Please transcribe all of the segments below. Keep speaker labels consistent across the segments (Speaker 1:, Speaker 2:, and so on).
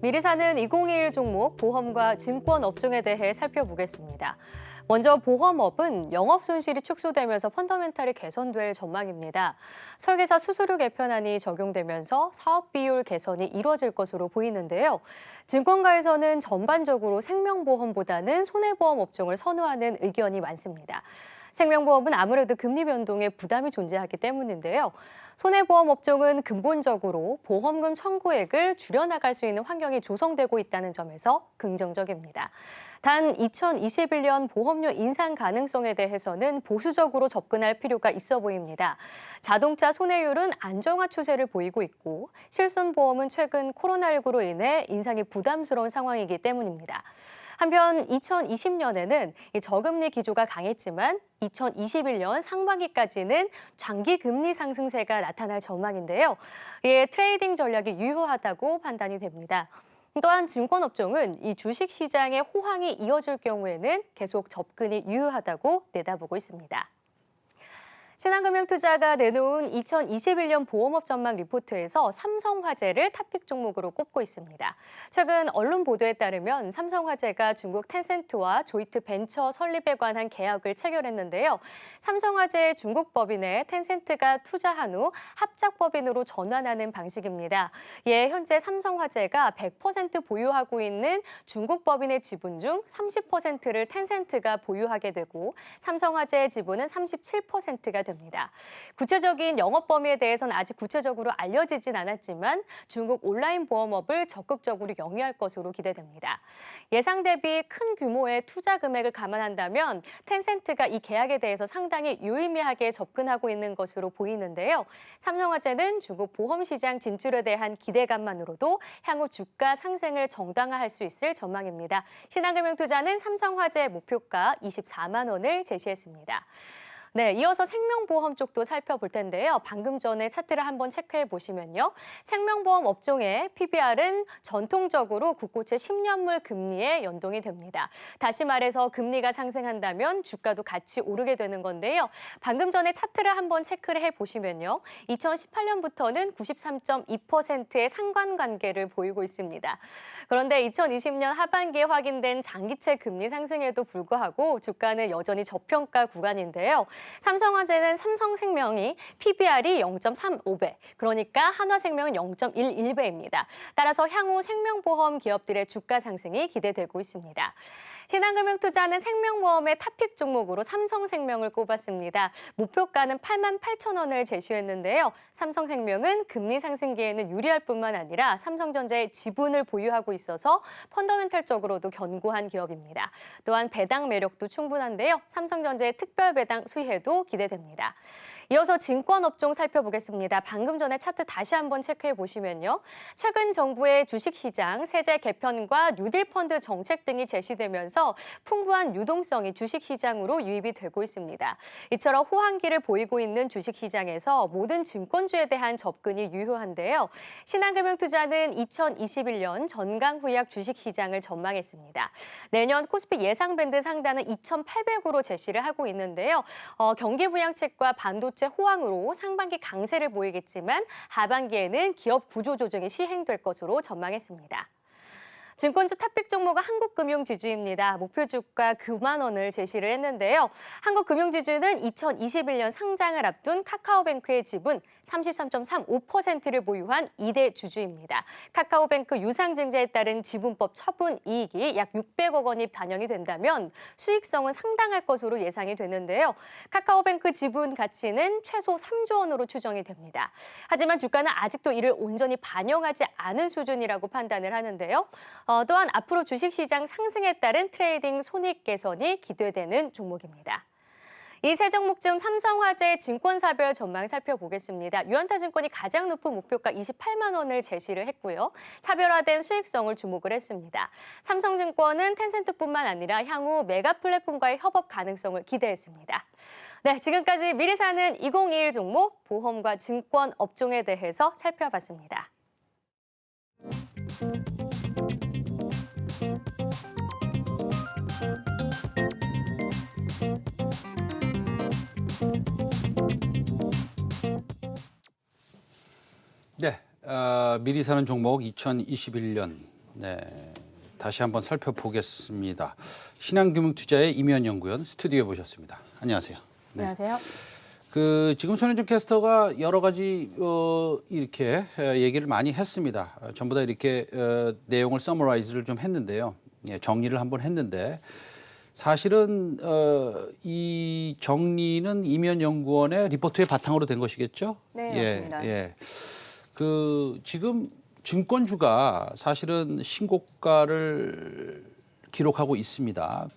Speaker 1: 미리 사는 2021 종목 보험과 증권 업종에 대해 살펴보겠습니다. 먼저 보험업은 영업 손실이 축소되면서 펀더멘탈이 개선될 전망입니다. 설계사 수수료 개편안이 적용되면서 사업 비율 개선이 이루어질 것으로 보이는데요. 증권가에서는 전반적으로 생명보험보다는 손해보험 업종을 선호하는 의견이 많습니다. 생명보험은 아무래도 금리 변동에 부담이 존재하기 때문인데요. 손해보험 업종은 근본적으로 보험금 청구액을 줄여나갈 수 있는 환경이 조성되고 있다는 점에서 긍정적입니다. 단 2021년 보험료 인상 가능성에 대해서는 보수적으로 접근할 필요가 있어 보입니다. 자동차 손해율은 안정화 추세를 보이고 있고 실손보험은 최근 코로나19로 인해 인상이 부담스러운 상황이기 때문입니다. 한편 2020년에는 저금리 기조가 강했지만 2021년 상반기까지는 장기 금리 상승세가 나타날 전망인데요. 이에 트레이딩 전략이 유효하다고 판단이 됩니다. 또한 증권업종은 이 주식시장의 호황이 이어질 경우에는 계속 접근이 유효하다고 내다보고 있습니다. 신한금융투자가 내놓은 2021년 보험업 전망 리포트에서 삼성화재를 탑픽 종목으로 꼽고 있습니다. 최근 언론 보도에 따르면 삼성화재가 중국 텐센트와 조이트 벤처 설립에 관한 계약을 체결했는데요. 삼성화재의 중국 법인에 텐센트가 투자한 후 합작 법인으로 전환하는 방식입니다. 이에 현재 삼성화재가 100% 보유하고 있는 중국 법인의 지분 중 30%를 텐센트가 보유하게 되고 삼성화재의 지분은 37%가 됩니다. 구체적인 영업 범위에 대해서는 아직 구체적으로 알려지진 않았지만 중국 온라인 보험업을 적극적으로 영위할 것으로 기대됩니다. 예상 대비 큰 규모의 투자 금액을 감안한다면 텐센트가 이 계약에 대해서 상당히 유의미하게 접근하고 있는 것으로 보이는데요. 삼성화재는 중국 보험 시장 진출에 대한 기대감만으로도 향후 주가 상승을 정당화할 수 있을 전망입니다. 신한금융투자는 삼성화재 목표가 24만 원을 제시했습니다. 네, 이어서 생명보험 쪽도 살펴볼 텐데요. 방금 전에 차트를 한번 체크해 보시면요. 생명보험 업종의 PBR은 전통적으로 국고채 10년물 금리에 연동이 됩니다. 다시 말해서 금리가 상승한다면 주가도 같이 오르게 되는 건데요. 방금 전에 차트를 한번 체크를 해 보시면요. 2018년부터는 93.2%의 상관관계를 보이고 있습니다. 그런데 2020년 하반기에 확인된 장기채 금리 상승에도 불구하고 주가는 여전히 저평가 구간인데요. 삼성화재는 삼성생명이 PBR이 0.35배, 그러니까 한화생명은 0.11배입니다. 따라서 향후 생명보험 기업들의 주가 상승이 기대되고 있습니다. 신한금융투자는 생명보험의 탑픽 종목으로 삼성생명을 꼽았습니다. 목표가는 88,000원을 제시했는데요. 삼성생명은 금리 상승기에는 유리할 뿐만 아니라 삼성전자의 지분을 보유하고 있어서 펀더멘탈적으로도 견고한 기업입니다. 또한 배당 매력도 충분한데요. 삼성전자의 특별 배당 수혜도 기대됩니다. 이어서 증권업종 살펴보겠습니다. 방금 전에 차트 다시 한번 체크해 보시면요. 최근 정부의 주식시장 세제 개편과 뉴딜 펀드 정책 등이 제시되면서 풍부한 유동성이 주식시장으로 유입이 되고 있습니다. 이처럼 호황기를 보이고 있는 주식시장에서 모든 증권주에 대한 접근이 유효한데요. 신한금융투자는 2021년 전강후약 주식시장을 전망했습니다. 내년 코스피 예상밴드 상단은 2,800으로 제시를 하고 있는데요. 경기 부양책과 반도체 호황으로 상반기 강세를 보이겠지만 하반기에는 기업 구조 조정이 시행될 것으로 전망했습니다. 증권주 탑픽 종목은 한국금융지주입니다. 목표 주가 9만 원을 제시를 했는데요. 한국금융지주는 2021년 상장을 앞둔 카카오뱅크의 지분 33.35%를 보유한 2대 주주입니다. 카카오뱅크 유상증자에 따른 지분법 처분 이익이 약 600억 원이 반영이 된다면 수익성은 상당할 것으로 예상이 되는데요. 카카오뱅크 지분 가치는 최소 3조 원으로 추정이 됩니다. 하지만 주가는 아직도 이를 온전히 반영하지 않은 수준이라고 판단을 하는데요. 또한 앞으로 주식시장 상승에 따른 트레이딩 손익 개선이 기대되는 종목입니다. 이 세 종목 중 삼성화재 증권사별 전망 살펴보겠습니다. 유한타증권이 가장 높은 목표가 28만 원을 제시를 했고요. 차별화된 수익성을 주목을 했습니다. 삼성증권은 텐센트뿐만 아니라 향후 메가 플랫폼과의 협업 가능성을 기대했습니다. 네, 지금까지 미리 사는 2021 종목 보험과 증권 업종에 대해서 살펴봤습니다.
Speaker 2: 네, 미리 사는 종목 2021년 네, 다시 한번 살펴보겠습니다. 신한금융투자의 임현 연구원 스튜디오에 모셨습니다. 안녕하세요. 네.
Speaker 3: 안녕하세요.
Speaker 2: 지금 손현준 캐스터가 여러 가지 이렇게 얘기를 많이 했습니다. 전부 다 이렇게 내용을 서머라이즈를 좀 했는데요. 예, 정리를 한번 했는데 사실은 이 정리는 임현 연구원의 리포트의 바탕으로 된 것이겠죠?
Speaker 3: 네,
Speaker 2: 예,
Speaker 3: 맞습니다.
Speaker 2: 예. 지금 증권주가 사실은 신고가를 기록하고 있습니다.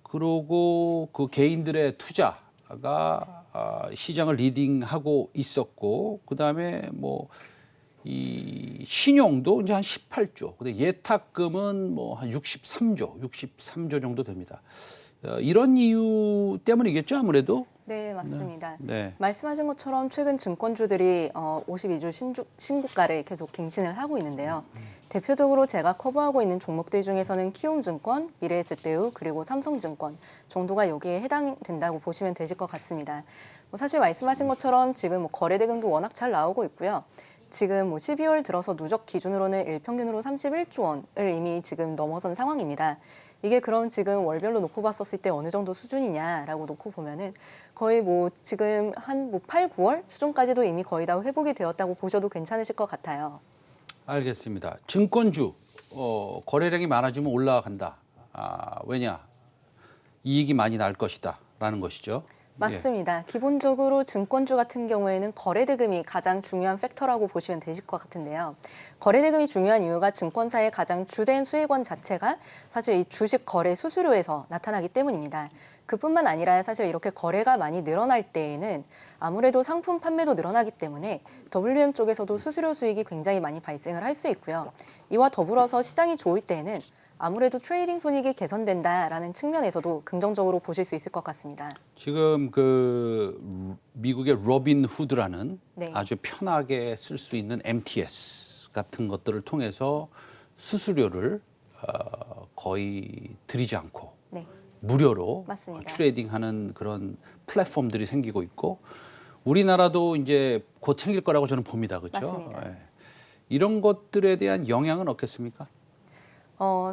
Speaker 2: 그러고 그 개인들의 투자가 시장을 리딩하고 있었고, 그다음에 뭐 이 신용도 이제 한 18조, 근데 예탁금은 뭐 한 63조 정도 됩니다. 이런 이유 때문이겠죠, 아무래도.
Speaker 3: 네, 맞습니다.
Speaker 2: 네.
Speaker 3: 말씀하신 것처럼 최근 증권주들이 52주 신고가를 계속 갱신을 하고 있는데요. 대표적으로 제가 커버하고 있는 종목들 중에서는 키움증권, 미래에셋대우, 그리고 삼성증권 정도가 여기에 해당된다고 보시면 되실 것 같습니다. 사실 말씀하신 것처럼 지금 거래대금도 워낙 잘 나오고 있고요. 지금 12월 들어서 누적 기준으로는 일평균으로 31조 원을 이미 지금 넘어선 상황입니다. 이게 그럼 지금 월별로 놓고 봤었을 때 어느 정도 수준이냐라고 놓고 보면은 거의 지금 한 8, 9월 수준까지도 이미 거의 다 회복이 되었다고 보셔도 괜찮으실 것 같아요.
Speaker 2: 알겠습니다. 증권주 거래량이 많아지면 올라간다. 왜냐? 이익이 많이 날 것이다라는 것이죠.
Speaker 3: 맞습니다. 기본적으로 증권주 같은 경우에는 거래대금이 가장 중요한 팩터라고 보시면 되실 것 같은데요. 거래대금이 중요한 이유가 증권사의 가장 주된 수익원 자체가 사실 이 주식 거래 수수료에서 나타나기 때문입니다. 그뿐만 아니라 사실 이렇게 거래가 많이 늘어날 때에는 아무래도 상품 판매도 늘어나기 때문에 WM 쪽에서도 수수료 수익이 굉장히 많이 발생을 할 수 있고요. 이와 더불어서 시장이 좋을 때에는 아무래도 트레이딩 손익이 개선된다라는 측면에서도 긍정적으로 보실 수 있을 것 같습니다.
Speaker 2: 지금 미국의 로빈 후드라는
Speaker 3: 네.
Speaker 2: 아주 편하게 쓸 수 있는 MTS 같은 것들을 통해서 수수료를 거의 들이지 않고
Speaker 3: 네.
Speaker 2: 무료로
Speaker 3: 맞습니다.
Speaker 2: 트레이딩하는 그런 플랫폼들이 생기고 있고, 우리나라도 이제 곧 생길 거라고 저는 봅니다. 그렇죠?
Speaker 3: 맞습니다.
Speaker 2: 예. 이런 것들에 대한 영향은 없겠습니까?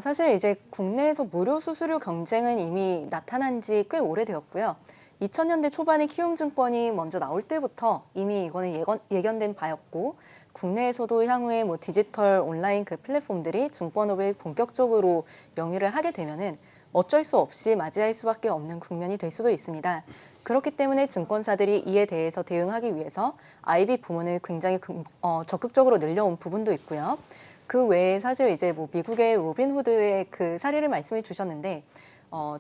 Speaker 3: 사실 이제 국내에서 무료 수수료 경쟁은 이미 나타난 지 꽤 오래되었고요. 2000년대 초반에 키움증권이 먼저 나올 때부터 이미 이거는 예견된 바였고, 국내에서도 향후에 디지털 온라인 그 플랫폼들이 증권업을 본격적으로 영위를 하게 되면은 어쩔 수 없이 맞이할 수밖에 없는 국면이 될 수도 있습니다. 그렇기 때문에 증권사들이 이에 대해서 대응하기 위해서 IB 부문을 굉장히 적극적으로 늘려온 부분도 있고요. 그 외에 사실 이제 미국의 로빈후드의 그 사례를 말씀해 주셨는데,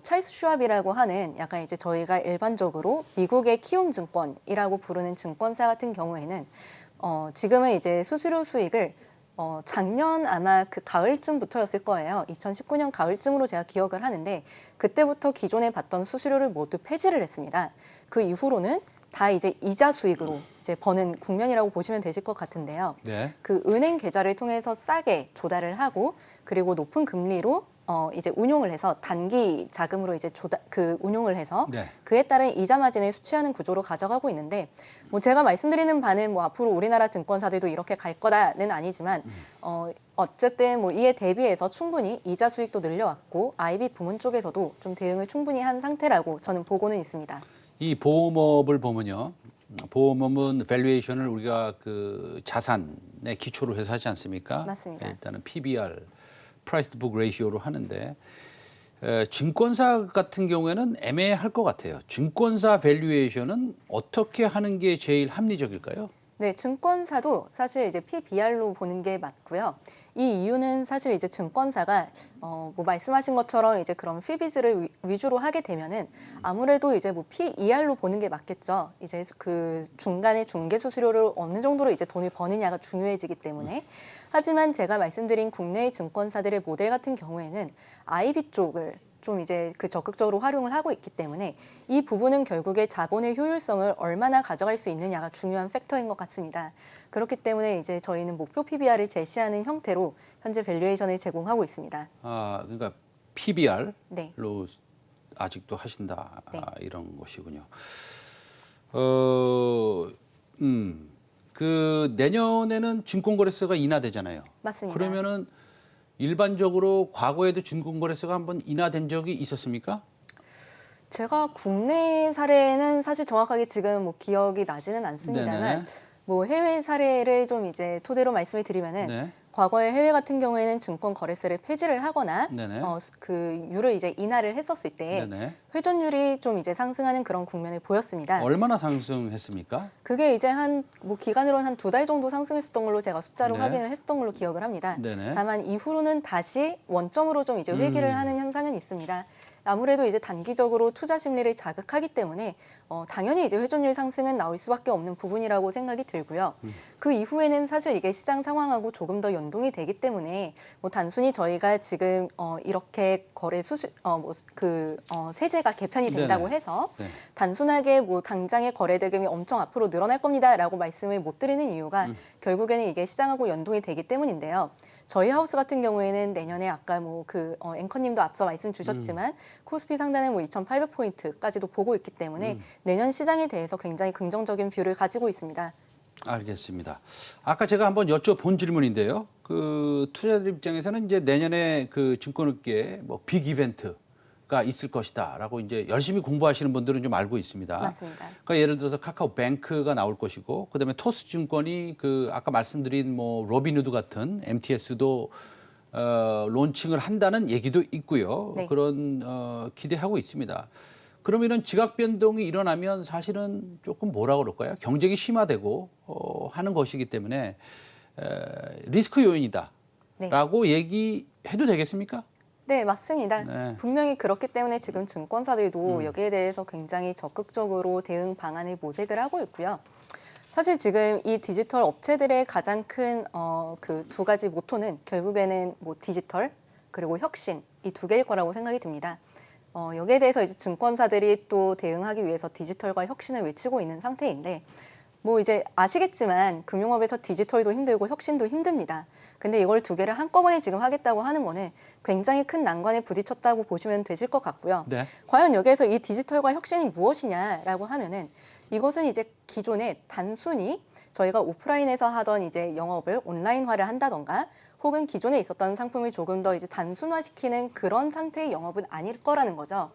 Speaker 3: 찰스 슈왑이라고 하는 약간 이제 저희가 일반적으로 미국의 키움증권이라고 부르는 증권사 같은 경우에는 지금은 이제 수수료 수익을 작년 아마 그 가을쯤부터였을 거예요. 2019년 가을쯤으로 제가 기억을 하는데, 그때부터 기존에 받던 수수료를 모두 폐지를 했습니다. 그 이후로는 다 이제 이자 수익으로 이제 버는 국면이라고 보시면 되실 것 같은데요.
Speaker 2: 네.
Speaker 3: 그 은행 계좌를 통해서 싸게 조달을 하고, 그리고 높은 금리로 이제 운용을 해서 단기 자금으로 이제 운용을 해서
Speaker 2: 네.
Speaker 3: 그에 따른 이자 마진을 수취하는 구조로 가져가고 있는데, 제가 말씀드리는 바는 앞으로 우리나라 증권사들도 이렇게 갈 거다는 아니지만 어쨌든 이에 대비해서 충분히 이자 수익도 늘려왔고, IB 부문 쪽에서도 좀 대응을 충분히 한 상태라고 저는 보고는 있습니다.
Speaker 2: 이 보험업을 보면요, 보험업은 밸류에이션을 우리가 그 자산의 기초로 해서 하지 않습니까?
Speaker 3: 맞습니다.
Speaker 2: 일단은 PBR, Price to Book Ratio로 하는데, 증권사 같은 경우에는 애매할 것 같아요. 증권사 밸류에이션은 어떻게 하는 게 제일 합리적일까요?
Speaker 3: 네, 증권사도 사실 이제 PBR로 보는 게 맞고요. 이 이유는 사실 이제 증권사가 말씀하신 것처럼 이제 그런 피비즈를 위주로 하게 되면은 아무래도 이제 PER로 보는 게 맞겠죠. 이제 그 중간에 중개 수수료를 어느 정도로 이제 돈을 버느냐가 중요해지기 때문에. 하지만 제가 말씀드린 국내의 증권사들의 모델 같은 경우에는 IB 쪽을 좀 이제 적극적으로 활용을 하고 있기 때문에 이 부분은 결국에 자본의 효율성을 얼마나 가져갈 수 있느냐가 중요한 팩터인 것 같습니다. 그렇기 때문에 이제 저희는 목표 PBR을 제시하는 형태로 현재 밸류에이션을 제공하고 있습니다.
Speaker 2: 그러니까 PBR로
Speaker 3: 네.
Speaker 2: 아직도 하신다.
Speaker 3: 네.
Speaker 2: 이런 것이군요. 그 내년에는 증권거래세가 인하되잖아요.
Speaker 3: 맞습니다.
Speaker 2: 그러면은 일반적으로 과거에도 증권거래소가 한번 인하된 적이 있었습니까?
Speaker 3: 제가 국내 사례는 사실 정확하게 지금 뭐 기억이 나지는 않습니다만
Speaker 2: 네네.
Speaker 3: 뭐 해외 사례를 좀 이제 토대로 말씀을 드리면은
Speaker 2: 네.
Speaker 3: 과거에 해외 같은 경우에는 증권 거래세를 폐지를 하거나
Speaker 2: 네네.
Speaker 3: 그 율을 이제 인하를 했었을 때
Speaker 2: 네네.
Speaker 3: 회전율이 좀 이제 상승하는 그런 국면을 보였습니다.
Speaker 2: 얼마나 상승했습니까?
Speaker 3: 그게 이제 한 뭐 기간으로는 한 2달 정도 상승했었던 걸로 제가 숫자로
Speaker 2: 네.
Speaker 3: 확인을 했었던 걸로 기억을 합니다.
Speaker 2: 네네.
Speaker 3: 다만 이후로는 다시 원점으로 좀 이제 회귀를 하는 현상은 있습니다. 아무래도 이제 단기적으로 투자 심리를 자극하기 때문에 당연히 이제 회전율 상승은 나올 수밖에 없는 부분이라고 생각이 들고요. 그 이후에는 사실 이게 시장 상황하고 조금 더 연동이 되기 때문에 뭐 단순히 저희가 지금 이렇게 거래 수수 세제가 개편이 된다고
Speaker 2: 네네.
Speaker 3: 해서
Speaker 2: 네.
Speaker 3: 단순하게 뭐 당장의 거래 대금이 엄청 앞으로 늘어날 겁니다라고 말씀을 못 드리는 이유가 결국에는 이게 시장하고 연동이 되기 때문인데요. 저희 하우스 같은 경우에는 내년에 아까 뭐 앵커님도 앞서 말씀 주셨지만 코스피 상단은 뭐 2,800포인트까지도 보고 있기 때문에 내년 시장에 대해서 굉장히 긍정적인 뷰를 가지고 있습니다.
Speaker 2: 알겠습니다. 아까 제가 한번 여쭤본 질문인데요. 그 투자자들 입장에서는 이제 내년에 그 증권업계에 뭐 빅 이벤트가 있을 것이다라고 이제 열심히 공부하시는 분들은 좀 알고 있습니다.
Speaker 3: 맞습니다.
Speaker 2: 그러니까 예를 들어서 카카오뱅크가 나올 것이고, 그다음에 토스증권이 그 아까 말씀드린 뭐 로빈후드 같은 MTS도 론칭을 한다는 얘기도 있고요.
Speaker 3: 네.
Speaker 2: 그런 기대하고 있습니다. 그러면 이런 지각 변동이 일어나면 사실은 조금 뭐라 그럴까요? 경쟁이 심화되고 하는 것이기 때문에 리스크 요인이다라고 얘기해도 되겠습니까?
Speaker 3: 네, 맞습니다.
Speaker 2: 네.
Speaker 3: 분명히 그렇기 때문에 지금 증권사들도 여기에 대해서 굉장히 적극적으로 대응 방안을 모색을 하고 있고요. 사실 지금 이 디지털 업체들의 가장 큰 그 두 가지 모토는 결국에는 뭐 디지털 그리고 혁신 이 두 개일 거라고 생각이 듭니다. 여기에 대해서 이제 증권사들이 또 대응하기 위해서 디지털과 혁신을 외치고 있는 상태인데 뭐 이제 아시겠지만 금융업에서 디지털도 힘들고 혁신도 힘듭니다. 근데 이걸 두 개를 한꺼번에 지금 하겠다고 하는 거는 굉장히 큰 난관에 부딪혔다고 보시면 되실 것 같고요.
Speaker 2: 네.
Speaker 3: 과연 여기에서 이 디지털과 혁신이 무엇이냐라고 하면은 이것은 이제 기존에 단순히 저희가 오프라인에서 하던 이제 영업을 온라인화를 한다던가 혹은 기존에 있었던 상품을 조금 더 이제 단순화시키는 그런 상태의 영업은 아닐 거라는 거죠.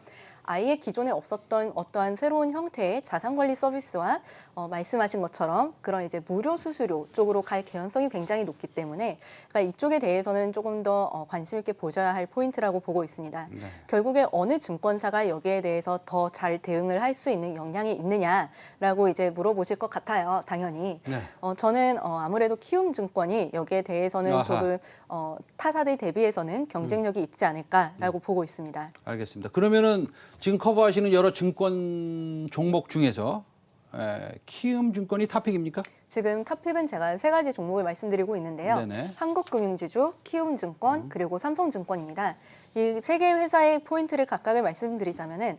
Speaker 3: 아예 기존에 없었던 어떠한 새로운 형태의 자산관리 서비스와 말씀하신 것처럼 그런 이제 무료 수수료 쪽으로 갈 개연성이 굉장히 높기 때문에 그러니까 이쪽에 대해서는 조금 더 관심 있게 보셔야 할 포인트라고 보고 있습니다.
Speaker 2: 네.
Speaker 3: 결국에 어느 증권사가 여기에 대해서 더 잘 대응을 할 수 있는 역량이 있느냐라고 이제 물어보실 것 같아요. 당연히.
Speaker 2: 네.
Speaker 3: 저는 아무래도 키움증권이 여기에 대해서는
Speaker 2: 아하.
Speaker 3: 조금 타사들 대비해서는 경쟁력이 있지 않을까라고 보고 있습니다.
Speaker 2: 알겠습니다. 그러면은 지금 커버하시는 여러 증권 종목 중에서 키움증권이 탑픽입니까?
Speaker 3: 지금 탑픽은 제가 세 가지 종목을 말씀드리고 있는데요.
Speaker 2: 네네.
Speaker 3: 한국금융지주, 키움증권, 그리고 삼성증권입니다. 이 세 개의 회사의 포인트를 각각을 말씀드리자면은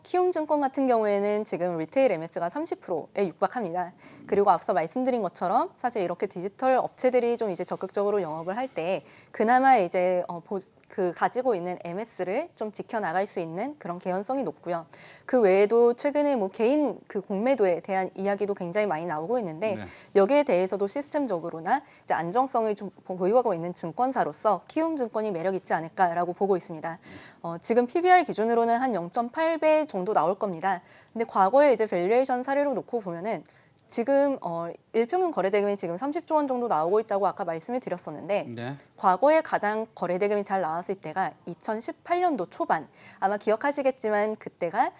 Speaker 3: 키움증권 같은 경우에는 지금 리테일 MS가 30%에 육박합니다. 그리고 앞서 말씀드린 것처럼 사실 이렇게 디지털 업체들이 좀 이제 적극적으로 영업을 할 때 그나마 이제 가지고 있는 MS를 좀 지켜나갈 수 있는 그런 개연성이 높고요. 그 외에도 최근에 뭐 개인 그 공매도에 대한 이야기도 굉장히 많이 나오고 있는데
Speaker 2: 네.
Speaker 3: 여기에 대해서도 시스템적으로나 이제 안정성을 좀 보유하고 있는 증권사로서 키움증권이 매력 있지 않을까라고 보고 있습니다. 지금 PBR 기준으로는 한 0.8배 정도 나올 겁니다. 근데 과거에 이제 밸류에이션 사례로 놓고 보면은 지금 일평균 거래대금이 지금 30조 원 정도 나오고 있다고 아까 말씀을 드렸었는데
Speaker 2: 네.
Speaker 3: 과거에 가장 거래대금이 잘 나왔을 때가 2018년도 초반 아마 기억하시겠지만 그때가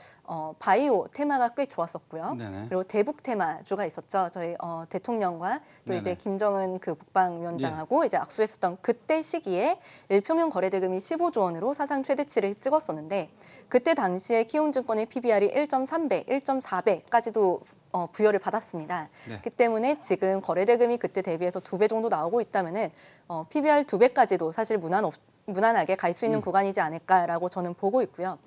Speaker 3: 바이오 테마가 꽤 좋았었고요.
Speaker 2: 네네.
Speaker 3: 그리고 대북 테마주가 있었죠. 저희 대통령과 또 이제
Speaker 2: 네네.
Speaker 3: 김정은 그 북방위원장하고 이제 악수했었던 그때 시기에 일평균 거래대금이 15조 원으로 사상 최대치를 찍었었는데 그때 당시에 키움증권의 PBR이 1.3배, 1.4배까지도 부여를 받았습니다.
Speaker 2: 네.
Speaker 3: 그렇기 때문에 지금 거래대금이 그때 대비해서 2배 정도 나오고 있다면은 PBR 2배까지도 사실 무난하게 갈 수 있는 구간이지 않을까라고 저는 보고 있고요.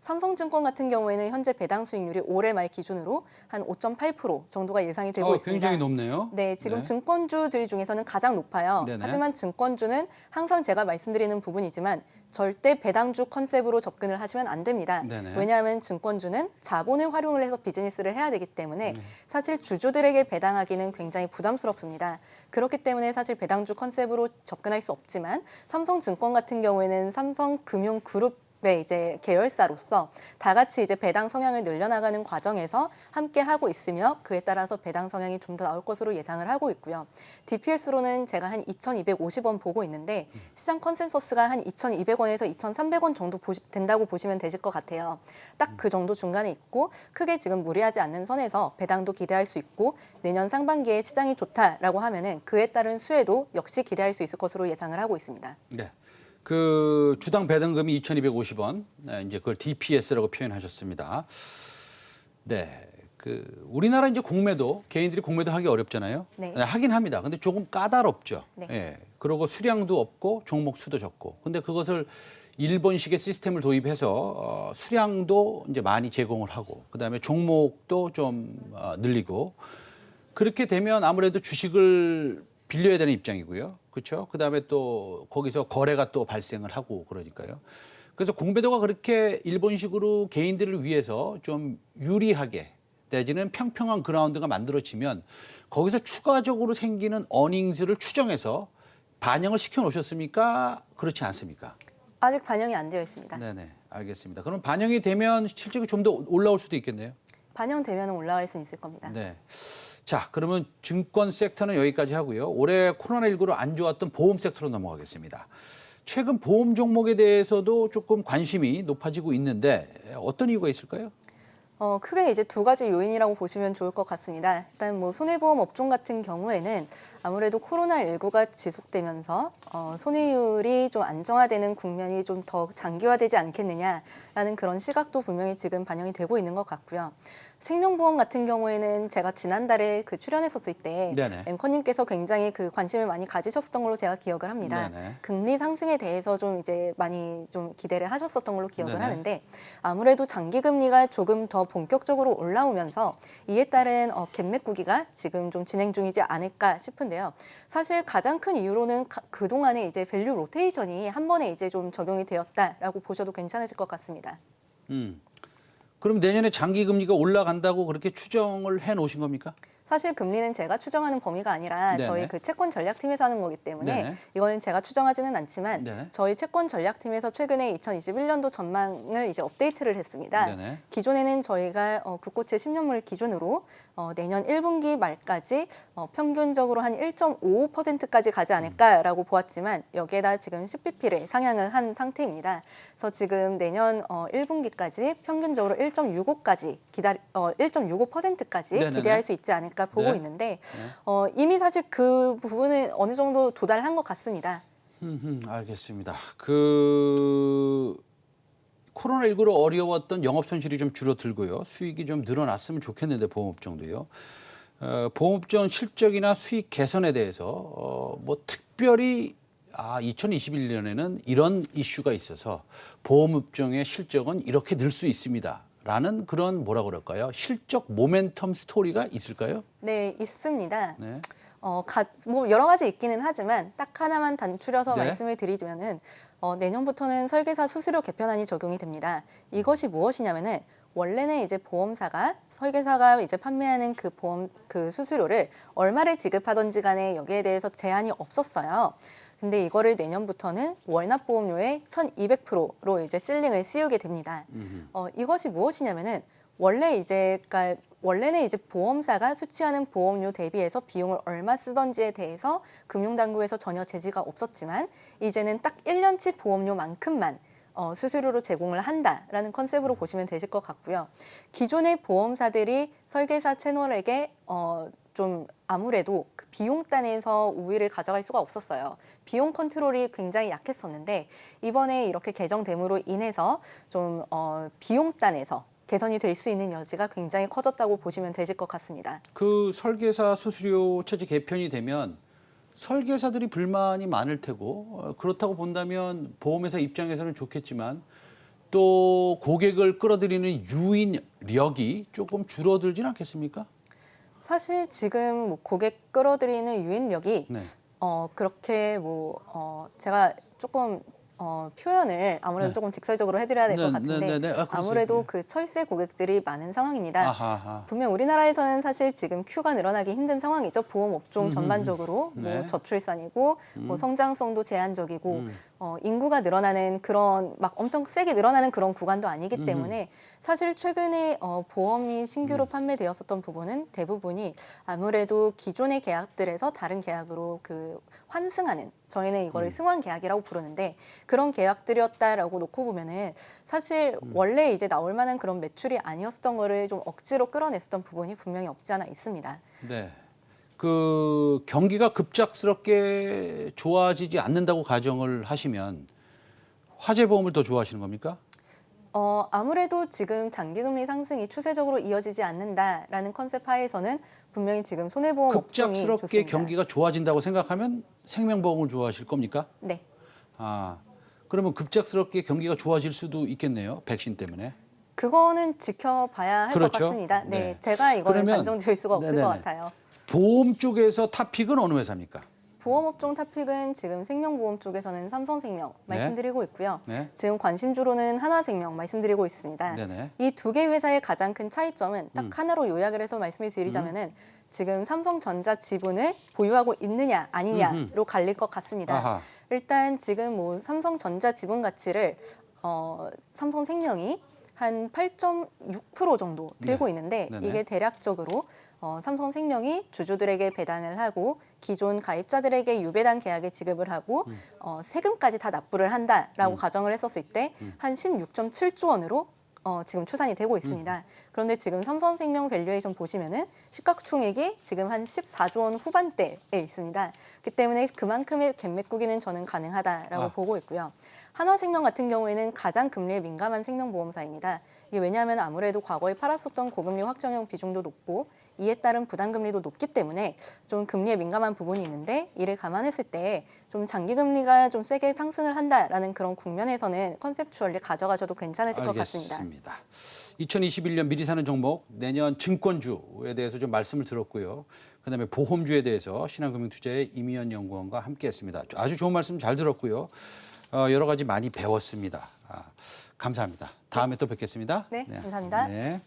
Speaker 3: 삼성증권 같은 경우에는 현재 배당 수익률이 올해 말 기준으로 한 5.8% 정도가 예상이 되고 있습니다.
Speaker 2: 굉장히 높네요.
Speaker 3: 네, 지금
Speaker 2: 네.
Speaker 3: 증권주들 중에서는 가장 높아요.
Speaker 2: 네네.
Speaker 3: 하지만 증권주는 항상 제가 말씀드리는 부분이지만 절대 배당주 컨셉으로 접근을 하시면 안 됩니다.
Speaker 2: 네네.
Speaker 3: 왜냐하면 증권주는 자본을 활용을 해서 비즈니스를 해야 되기 때문에 사실 주주들에게 배당하기는 굉장히 부담스럽습니다. 그렇기 때문에 사실 배당주 컨셉으로 접근할 수 없지만 삼성증권 같은 경우에는 삼성금융그룹 이제 계열사로서 다 같이 이제 배당 성향을 늘려나가는 과정에서 함께 하고 있으며 그에 따라서 배당 성향이 좀 더 나올 것으로 예상을 하고 있고요. DPS로는 제가 한 2,250원 보고 있는데 시장 컨센서스가 한 2,200원에서 2,300원 정도 된다고 보시면 되실 것 같아요. 딱 그 정도 중간에 있고 크게 지금 무리하지 않는 선에서 배당도 기대할 수 있고 내년 상반기에 시장이 좋다라고 하면은 그에 따른 수혜도 역시 기대할 수 있을 것으로 예상을 하고 있습니다.
Speaker 2: 네. 그 주당 배당금이 2,250원, 이제 그걸 DPS라고 표현하셨습니다. 네. 그 우리나라 이제 공매도 개인들이 공매도 하기 어렵잖아요.
Speaker 3: 네.
Speaker 2: 하긴 합니다. 근데 조금 까다롭죠.
Speaker 3: 네.
Speaker 2: 예. 그리고 수량도 없고 종목 수도 적고. 근데 그것을 일본식의 시스템을 도입해서 수량도 이제 많이 제공을 하고 그다음에 종목도 좀 늘리고 그렇게 되면 아무래도 주식을 빌려야 되는 입장이고요. 그렇죠? 그다음에 또 거기서 거래가 또 발생을 하고 그러니까요. 그래서 공매도가 그렇게 일본식으로 개인들을 위해서 좀 유리하게 내지는 평평한 그라운드가 만들어지면 거기서 추가적으로 생기는 어닝스를 추정해서 반영을 시켜 놓으셨습니까? 그렇지 않습니까?
Speaker 3: 아직 반영이 안 되어 있습니다.
Speaker 2: 네네, 알겠습니다. 그럼 반영이 되면 실제로 좀 더 올라올 수도 있겠네요.
Speaker 3: 반영되면 올라갈 수 있을 겁니다.
Speaker 2: 네. 자, 그러면 증권 섹터는 여기까지 하고요. 올해 코로나19로 안 좋았던 보험 섹터로 넘어가겠습니다. 최근 보험 종목에 대해서도 조금 관심이 높아지고 있는데 어떤 이유가 있을까요?
Speaker 3: 크게 이제 두 가지 요인이라고 보시면 좋을 것 같습니다. 일단 뭐 손해보험 업종 같은 경우에는 아무래도 코로나19가 지속되면서 손해율이 좀 안정화되는 국면이 좀 더 장기화되지 않겠느냐라는 그런 시각도 분명히 지금 반영이 되고 있는 것 같고요. 생명보험 같은 경우에는 제가 지난달에 그 출연했었을 때
Speaker 2: 네네.
Speaker 3: 앵커님께서 굉장히 그 관심을 많이 가지셨던 걸로 제가 기억을 합니다.
Speaker 2: 네네.
Speaker 3: 금리 상승에 대해서 좀 이제 많이 좀 기대를 하셨었던 걸로 기억을
Speaker 2: 네네.
Speaker 3: 하는데 아무래도 장기 금리가 조금 더 본격적으로 올라오면서 이에 따른 갭매 구기가 지금 좀 진행 중이지 않을까 싶은데요. 사실 가장 큰 이유로는 그동안에 이제 밸류 로테이션이 한 번에 이제 좀 적용이 되었다라고 보셔도 괜찮으실 것 같습니다.
Speaker 2: 그럼 내년에 장기 금리가 올라간다고 그렇게 추정을 해 놓으신 겁니까?
Speaker 3: 사실 금리는 제가 추정하는 범위가 아니라
Speaker 2: 네네.
Speaker 3: 저희 그 채권 전략팀에서 하는 거기 때문에
Speaker 2: 네네.
Speaker 3: 이거는 제가 추정하지는 않지만
Speaker 2: 네네.
Speaker 3: 저희 채권 전략팀에서 최근에 2021년도 전망을 이제 업데이트를 했습니다.
Speaker 2: 네네.
Speaker 3: 기존에는 저희가 국고채 10년물 기준으로 내년 1분기 말까지 평균적으로 한 1.55%까지 가지 않을까라고 보았지만 여기에다 지금 10bp를 상향을 한 상태입니다. 그래서 지금 내년 1분기까지 평균적으로 1.65까지 1.65%까지
Speaker 2: 네네네.
Speaker 3: 기대할 수 있지 않을까 보고
Speaker 2: 네.
Speaker 3: 있는데 이미 사실 그 부분은 어느 정도 도달한 것 같습니다.
Speaker 2: 알겠습니다. 그 코로나19로 어려웠던 영업 손실이 좀 줄어들고요. 수익이 좀 늘어났으면 좋겠는데 보험업종도요. 보험업종 실적이나 수익 개선에 대해서 뭐 특별히 2021년에는 이런 이슈가 있어서 보험업종의 실적은 이렇게 늘 수 있습니다. 라는 그런 뭐라 그럴까요? 실적 모멘텀 스토리가 있을까요?
Speaker 3: 네, 있습니다.
Speaker 2: 네.
Speaker 3: 뭐 여러 가지 있기는 하지만 딱 하나만 단추려서
Speaker 2: 네.
Speaker 3: 말씀을 드리자면은 내년부터는 설계사 수수료 개편안이 적용이 됩니다. 이것이 무엇이냐면은 원래는 이제 보험사가 설계사가 이제 판매하는 그 보험 그 수수료를 얼마를 지급하던지 간에 여기에 대해서 제한이 없었어요. 근데 이거를 내년부터는 월납 보험료의 1,200%로 이제 실링을 씌우게 됩니다. 이것이 무엇이냐면은 원래는 이제 보험사가 수취하는 보험료 대비해서 비용을 얼마 쓰던지에 대해서 금융당국에서 전혀 제지가 없었지만 이제는 딱 1년치 보험료만큼만 수수료로 제공을 한다라는 컨셉으로 보시면 되실 것 같고요. 기존의 보험사들이 설계사 채널에게 좀 아무래도 그 비용단에서 우위를 가져갈 수가 없었어요. 비용 컨트롤이 굉장히 약했었는데 이번에 이렇게 개정됨으로 인해서 좀 비용단에서 개선이 될 수 있는 여지가 굉장히 커졌다고 보시면 되실 것 같습니다.
Speaker 2: 그 설계사 수수료 체제 개편이 되면 설계사들이 불만이 많을 테고 그렇다고 본다면 보험회사 입장에서는 좋겠지만 또 고객을 끌어들이는 유인력이 조금 줄어들진 않겠습니까?
Speaker 3: 사실 지금 뭐 고객 끌어들이는 유인력이
Speaker 2: 네.
Speaker 3: 그렇게 제가 조금 표현을 아무래도
Speaker 2: 네.
Speaker 3: 조금 직설적으로 해드려야 될 것 같은데
Speaker 2: 아,
Speaker 3: 아무래도 그 철새 고객들이 많은 상황입니다.
Speaker 2: 아하하.
Speaker 3: 분명 우리나라에서는 사실 지금 큐가 늘어나기 힘든 상황이죠. 보험 업종 전반적으로
Speaker 2: 네.
Speaker 3: 뭐 저출산이고 뭐 성장성도 제한적이고 인구가 늘어나는 그런 막 엄청 세게 늘어나는 그런 구간도 아니기 때문에 사실 최근에 보험이 신규로 판매되었었던 부분은 대부분이 아무래도 기존의 계약들에서 다른 계약으로 그 환승하는 저희는 이거를 승환 계약이라고 부르는데 그런 계약들이었다라고 놓고 보면은 사실 원래 이제 나올 만한 그런 매출이 아니었던 거를 좀 억지로 끌어냈었던 부분이 분명히 없지 않아 있습니다.
Speaker 2: 네. 그 경기가 급작스럽게 좋아지지 않는다고 가정을 하시면 화재 보험을 더 좋아하시는 겁니까?
Speaker 3: 아무래도 지금 장기금리 상승이 추세적으로 이어지지 않는다라는 컨셉 하에서는 분명히 지금 손해보험 업종이
Speaker 2: 급작스럽게
Speaker 3: 좋습니다.
Speaker 2: 경기가 좋아진다고 생각하면 생명보험을 좋아하실 겁니까?
Speaker 3: 네.
Speaker 2: 아, 그러면 급작스럽게 경기가 좋아질 수도 있겠네요. 백신 때문에.
Speaker 3: 그거는 지켜봐야 할 것
Speaker 2: 그렇죠.
Speaker 3: 같습니다. 네.
Speaker 2: 네.
Speaker 3: 제가 이거는
Speaker 2: 그러면-
Speaker 3: 단정 지을 수가 없을
Speaker 2: 네네네.
Speaker 3: 것 같아요.
Speaker 2: 보험 쪽에서 탑픽은 어느 회사입니까?
Speaker 3: 보험업종 탑픽은 지금 생명보험 쪽에서는 삼성생명
Speaker 2: 네.
Speaker 3: 말씀드리고 있고요.
Speaker 2: 네.
Speaker 3: 지금 관심주로는 하나생명 말씀드리고 있습니다.
Speaker 2: 네네.
Speaker 3: 이 두 개 회사의 가장 큰 차이점은 딱 하나로 요약을 해서 말씀을 드리자면은 지금 삼성전자 지분을 보유하고 있느냐 아니냐로 갈릴 것 같습니다.
Speaker 2: 아하.
Speaker 3: 일단 지금 뭐 삼성전자 지분 가치를 삼성생명이 한 8.6% 정도 들고
Speaker 2: 네.
Speaker 3: 있는데
Speaker 2: 네네.
Speaker 3: 이게 대략적으로 삼성생명이 주주들에게 배당을 하고 기존 가입자들에게 유배당 계약에 지급을 하고 세금까지 다 납부를 한다라고 가정을 했었을 때 한 16.7조 원으로 지금 추산이 되고 있습니다. 그런데 지금 삼성생명 밸류에이션 보시면은 시가총액이 지금 한 14조 원 후반대에 있습니다. 그 때문에 그만큼의 갭맥구기는 저는 가능하다라고 보고 있고요. 한화생명 같은 경우에는 가장 금리에 민감한 생명보험사입니다. 이게 왜냐하면 아무래도 과거에 팔았었던 고금리 확정형 비중도 높고 이에 따른 부담금리도 높기 때문에 좀 금리에 민감한 부분이 있는데 이를 감안했을 때 좀 장기금리가 좀 세게 상승을 한다라는 그런 국면에서는 컨셉추얼리 가져가셔도 괜찮으실 것 같습니다.
Speaker 2: 알겠습니다. 2021년 미리 사는 종목, 내년 증권주에 대해서 좀 말씀을 들었고요. 그다음에 보험주에 대해서 신한금융투자의 이미연 연구원과 함께했습니다. 아주 좋은 말씀 잘 들었고요. 여러 가지 많이 배웠습니다. 감사합니다. 다음에 또 뵙겠습니다.
Speaker 3: 네, 감사합니다.
Speaker 2: 네.